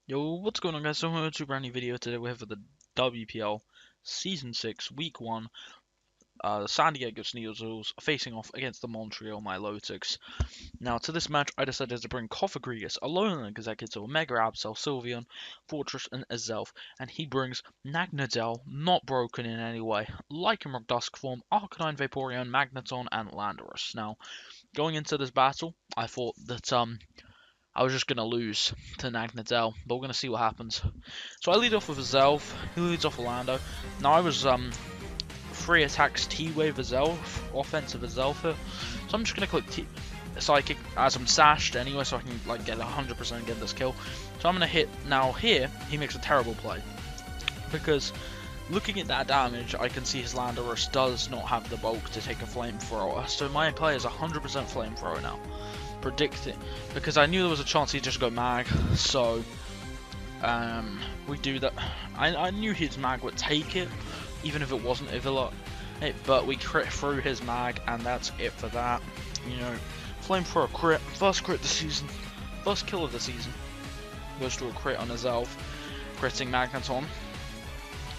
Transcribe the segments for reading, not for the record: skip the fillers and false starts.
Yo, what's going on guys? So welcome to a brand new video. Today we have the WPL Season 6 Week 1. The San Diego Sneasels facing off against the Montreal Milotics. Now to this match I decided to bring Kofagrigus, Alone Executor, Mega Absol, Sylveon, Fortress and Azelf, and he brings Nagnadel, not broken in any way, Lycanroc Dusk Form, Arcanine, Vaporeon, Magneton, and Landorus. Now going into this battle I thought that I was just going to lose to Nagnadel, but we're going to see what happens. So I lead off with Azelf, he leads off Orlando. Now I was 3 attacks T-Wave Azelf, offensive Azelf here. So I'm just going to click Psychic as I'm sashed anyway, so I can like get 100% get this kill. So I'm going to hit, now here, he makes a terrible play. Because looking at that damage, I can see his Landorus does not have the bulk to take a Flamethrower. So my play is 100% Flamethrower now. Predict it, because I knew there was a chance he'd just go mag, so we do that. I knew his mag would take it, even if it wasn't Ivila, but we crit through his mag, and that's it for that. You know, Flamethrower crit, first crit of the season, first kill of the season, goes to a crit on his elf, critting Magneton,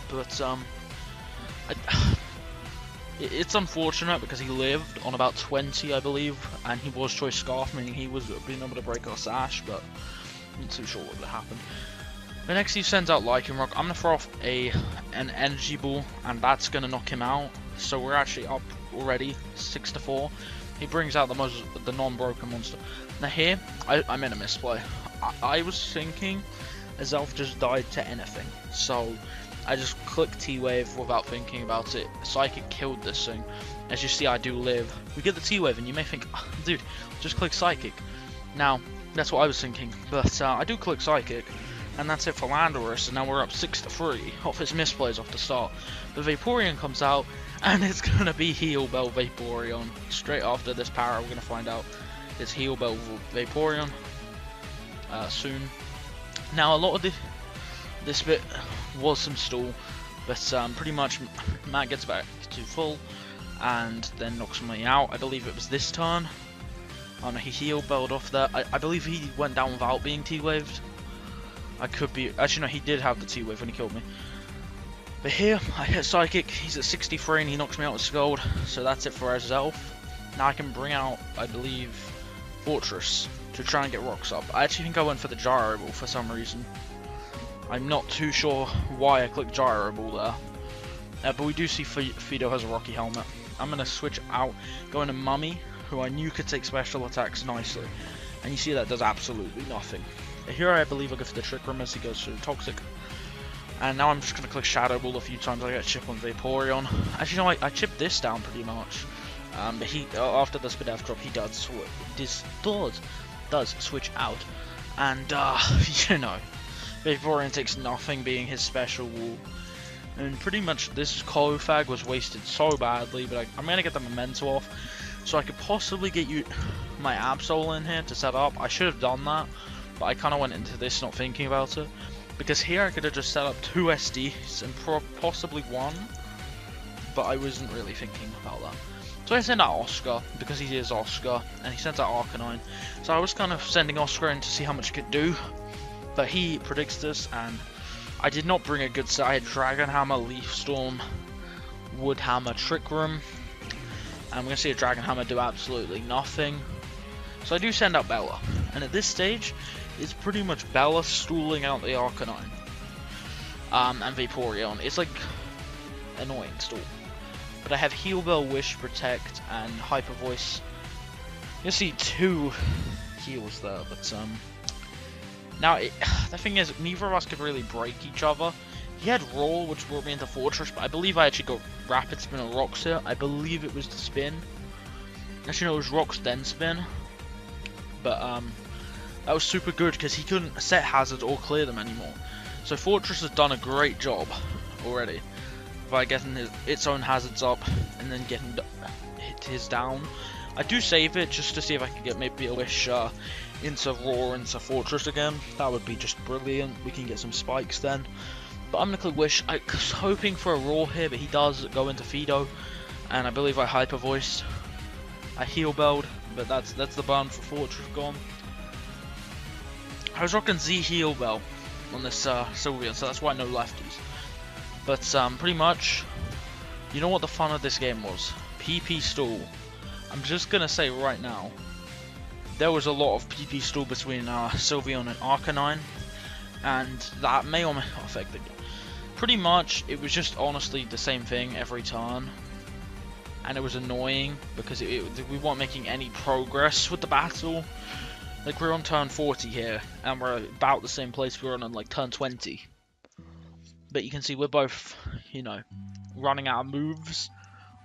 but it's unfortunate because he lived on about 20, I believe, and he was Choice Scarf, meaning he was being able to break our sash, but I'm not too sure what would have happened. The next he sends out Lycanroc. I'm going to throw off an Energy Ball, and that's going to knock him out. So we're actually up already, 6-4. He brings out the non-broken monster. Now here, I made a misplay. I was thinking Azelf just died to anything, so I just clicked T-Wave without thinking about it. Psychic killed this thing. As you see, I do live. We get the T-Wave, and you may think, oh, dude, just click Psychic. Now, that's what I was thinking. But I do click Psychic, and that's it for Landorus. And now we're up 6-3 off his misplays off the start. The Vaporeon comes out, and it's going to be Heal Bell Vaporeon. Straight after this power, we're going to find out it's Heal Bell Vaporeon soon. Now, a lot of this bit was some stall, but pretty much Matt gets back to full and then knocks me out. I believe it was this turn. Oh no, he heal belled off there. I believe he went down without being T-waved. I could be, actually no, he did have the T-wave when he killed me. But here, I hit Psychic, he's at 63 and he knocks me out with Scald, so that's it for Azelf. Now I can bring out, I believe, Fortress to try and get rocks up. I actually think I went for the Gyro Ball for some reason. I'm not too sure why I clicked Gyro Ball there. But we do see Fido has a Rocky Helmet. I'm going to switch out, go into Mummy, who I knew could take special attacks nicely. And you see that does absolutely nothing. Here I believe I go for the Trick Room as he goes through Toxic. And now I'm just going to click Shadow Ball a few times. I get chip on Vaporeon. Actually, no, I chipped this down pretty much. But he, after the Spadef drop, he does switch out. And, you know, Vaporeon takes nothing, being his special wall. And pretty much this Kofag was wasted so badly, but I'm going to get the Memento off. So I could possibly get my Absol in here to set up. I should have done that, but I kind of went into this not thinking about it. Because here I could have just set up 2 SDs and possibly 1, but I wasn't really thinking about that. So I send out Oscar, because he is Oscar, and he sends out Arcanine. So I was kind of sending Oscar in to see how much he could do, but he predicts this, and I did not bring a good set. I had Dragon Hammer, Leaf Storm, Wood Hammer, Trick Room, and we're going to see a Dragon Hammer do absolutely nothing. So I do send out Bella, and at this stage, it's pretty much Bella stooling out the Arcanine, and Vaporeon. It's like annoying stall. But I have Heal Bell, Wish, Protect, and Hyper Voice. You'll see 2 heals there, but now the thing is, neither of us could really break each other. He had Roll, which brought me into Fortress, but I believe I actually got Rapid Spin or Rocks here. I believe it was the Spin. Actually, no, it was Rocks then Spin. But that was super good because he couldn't set hazards or clear them anymore. So Fortress has done a great job already by getting its own hazards up and then getting his down. I do save it just to see if I can get maybe a Wish into Roar into Fortress again. That would be just brilliant. We can get some spikes then. But I'm going to click Wish. I was hoping for a Roar here, but he does go into Fido. And I believe I Hyper Voiced. I Heal Belled, but that's the burn for Fortress gone. I was rocking Z Heal Bell. on this Sylveon, so that's why no lefties. But pretty much, you know what the fun of this game was? PP stall. I'm just gonna say right now, there was a lot of PP stall between Sylveon and Arcanine, and that may or may not affect the game. Pretty much, it was just honestly the same thing every turn, and it was annoying because we weren't making any progress with the battle. Like, we're on turn 40 here, and we're about the same place we were on like turn 20. But you can see we're both, you know, running out of moves.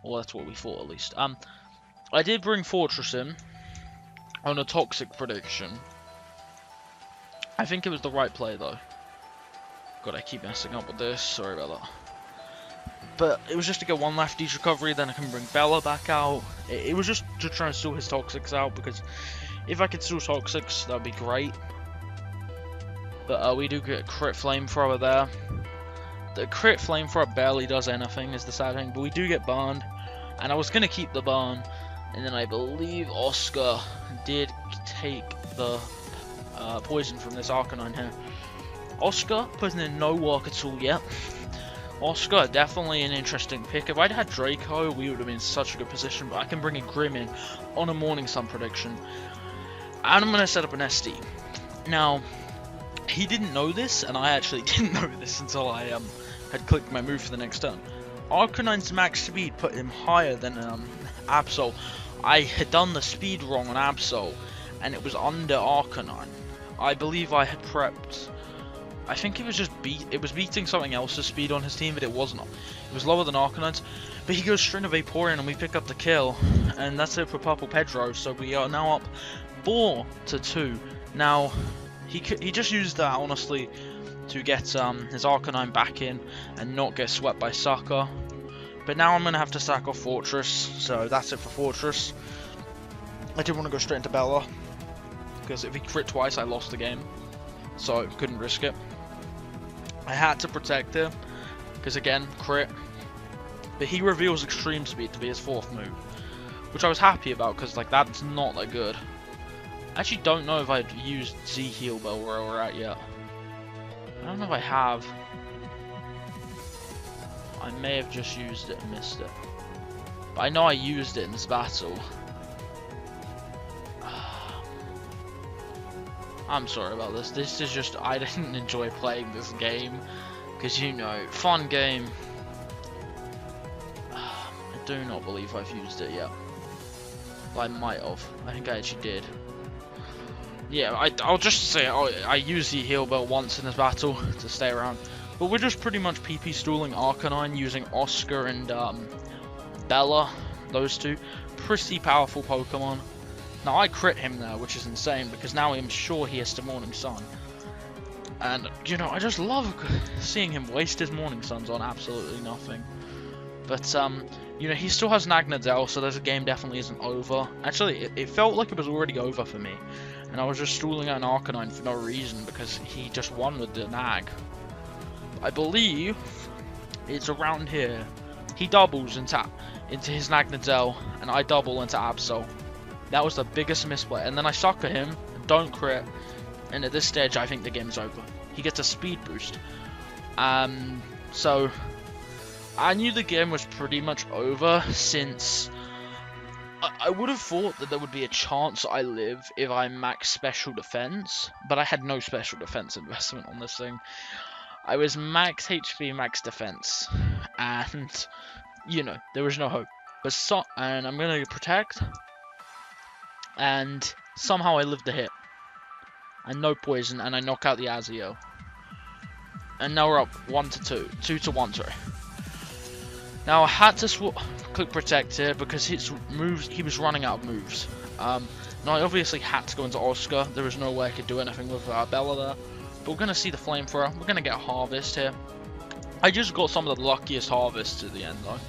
Well, that's what we thought at least. I did bring Fortress in on a Toxic prediction. I think it was the right play though. God, I keep messing up with this. Sorry about that. But it was just to get one lefty's recovery, then I can bring Bella back out. It was just to try and steal his Toxics out, because if I could steal Toxics, that would be great. But we do get a crit Flamethrower there. The crit Flamethrower barely does anything, is the sad thing, but we do get burned. And I was going to keep the burn, and then I believe Oscar did take the poison from this Arcanine here. Oscar putting in no work at all yet. Oscar, definitely an interesting pick. If I'd had Draco, we would have been in such a good position, but I can bring a Grim in on a Morning Sun prediction. And I'm going to set up an SD. Now, he didn't know this, and I actually didn't know this until I had clicked my move for the next turn. Arcanine's max speed put him higher than Absol. I had done the speed wrong on Absol, and it was under Arcanine. I believe I had prepped. I think it was just beating something else's speed on his team, but it wasn't. It was lower than Arcanine's. But he goes straight to Vaporeon, and we pick up the kill, and that's it for Purple Pedro. So we are now up 4-2. Now, he just used that honestly to get his Arcanine back in and not get swept by Sucker. But now I'm gonna have to sack off Fortress, so that's it for Fortress. I did want to go straight into Bella, because if he crit twice, I lost the game, so couldn't risk it. I had to protect him, because again, crit. But he reveals Extreme Speed to be his 4th move, which I was happy about, because like that's not that good. I actually don't know if I've used Z-Heal Bell where we're at yet. I don't know if I have. I may have just used it and missed it. But I know I used it in this battle. I'm sorry about this. This is just, I didn't enjoy playing this game. Because, you know, fun game. I do not believe I've used it yet. But I might have. I think I actually did. Yeah, I'll just say I used the heal bell once in this battle to stay around. But we're just pretty much PP stalling Arcanine using Oscar and Bella. Those two. Pretty powerful Pokemon. Now I crit him there, which is insane, because now I'm sure he has to Morning Sun. And, you know, I just love seeing him waste his Morning Suns on absolutely nothing. But, you know, he still has Nagnadel, so the game definitely isn't over. Actually, it felt like it was already over for me. And I was just stalling out an Arcanine for no reason, because he just won with the Nag. I believe it's around here. He doubles into his Nagnadel, and I double into Absol. That was the biggest misplay. And then I sucker him, don't crit, and at this stage I think the game's over. He gets a speed boost. So I knew the game was pretty much over, since I would have thought that there would be a chance I live if I max special defense, but I had no special defense investment on this thing. I was max HP, max defense, and you know, there was no hope. But and I'm gonna protect, and somehow I lived the hit, and no poison, and I knock out the Azio. And now we're up 1-2, 2-1, sorry. Now I had to click protect here because his moves, he was running out of moves. Now I obviously had to go into Oscar. There was no way I could do anything with Bella there. But we're gonna see the Flamethrower. We're gonna get a Harvest here. I just got some of the luckiest harvests at the end though.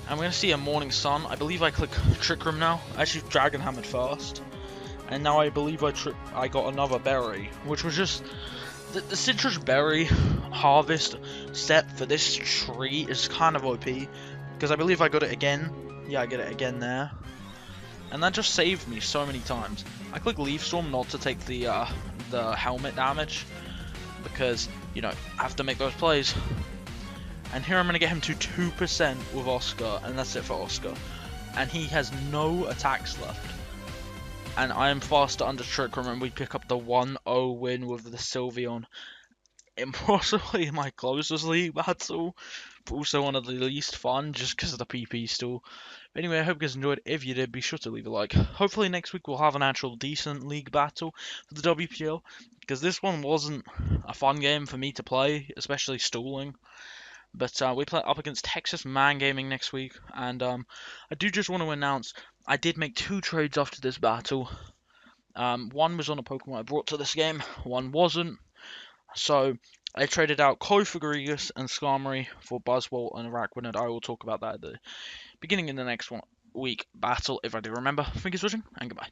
And we're gonna see a Morning Sun. I believe I click Trick Room now. I actually Dragon Hammered first. And now I believe I got another berry, which was just the citrus berry harvest step for this tree is kind of OP, because I believe I got it again. Yeah, I get it again there, and that just saved me so many times. I click Leaf Storm not to take the helmet damage, because, you know, I have to make those plays. And here I'm going to get him to 2% with Oscar, and that's it for Oscar. And he has no attacks left. And I am faster under Trick Room, and we pick up the 1-0 win with the Sylveon. Impossibly my closest league battle, but also one of the least fun, just because of the PP still. But anyway, I hope you guys enjoyed. If you did, be sure to leave a like. Hopefully next week we'll have an actual decent league battle for the WPL, because this one wasn't a fun game for me to play, especially stalling. But we play up against Texas Man Gaming next week, and I do just want to announce I did make 2 trades after this battle. One was on a Pokemon I brought to this game, one wasn't. So I traded out Clofagrigus and Skarmory for Buzzwole and Araquanid. I will talk about that at the beginning in the next week battle if I do remember. Thank you for watching, and goodbye.